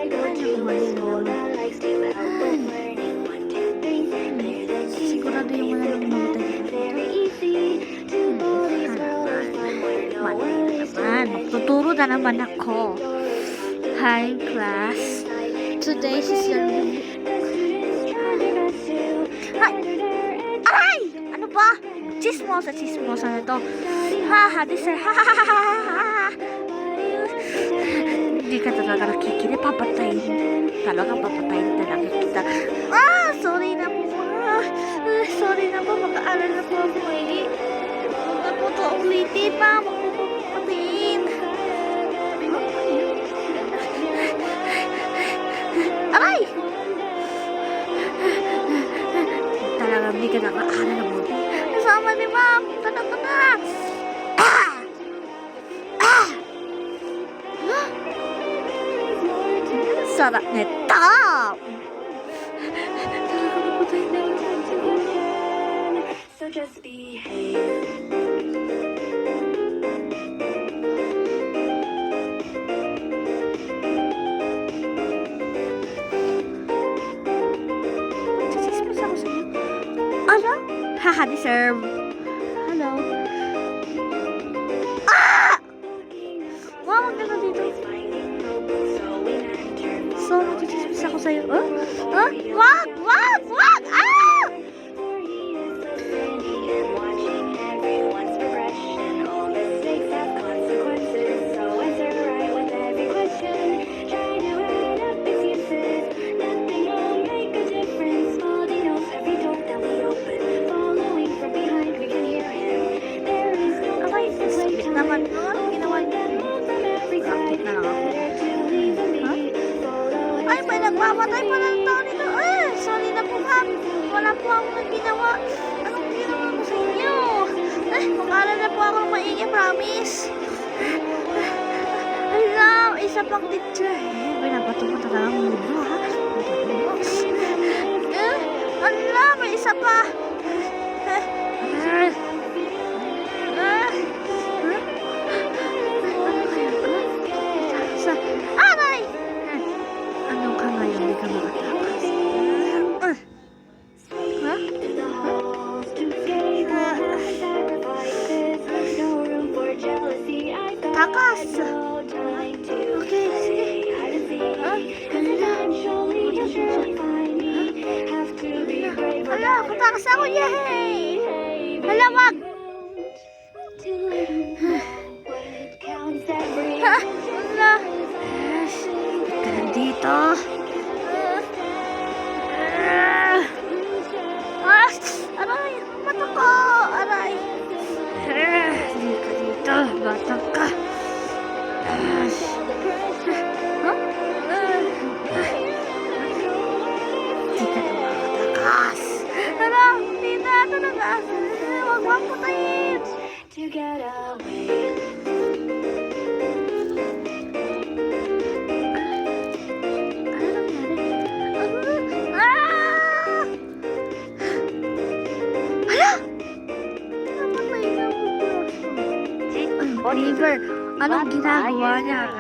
Sigurado yung wala nang mamatay. Magtuturo na naman ako. Hi, class. Today is your... Ay! Aray! Ano ba? Chismosa na to. Haha, this sir. Hindi ka talaga nakikinig. Papatayin. Talagang papatayin talaga kita. Sorry na po. Sorry na po. Mag-aaral na po ako. Huwag na po ito ulitin, ma. Magpapatayin. Aray! Talagang hindi ka nakaaral na po. Kasama ni ma'am. Talaga na. Sarap nito! So just behave. Sisismis ako sa'yo. Ano? Haha, deserve. Hello. Wow, ang ganda dito. So, magchichismis ako sa'yo. Wag! Naman nun, ginawa niyo. Bakit na lang ako? Ay, may nagmamatay pa ng tao nito. Sorry na po, ma'am. Wala po akong ginawa. Anong ginawa ko sa inyo? Mag-aaral na po ako ng maigi, promise. Alam, isa pang teacher. Binabato mo talaga ang libro, ha? Alam, may isa pa. Aray! Ano ka ngayon? Hindi ka makatakas. Takas! Okay, sige. Hala, katakas ako. Yay! Hala, wag! Hala! Ka lang dito. Aray! Mata ko! Aray! Hindi ka dito. Bata ka. Hindi ka na makatakas. Hala! Hindi na talaga. Wag patayin. To get away. Oliver, anong ginagawa niya?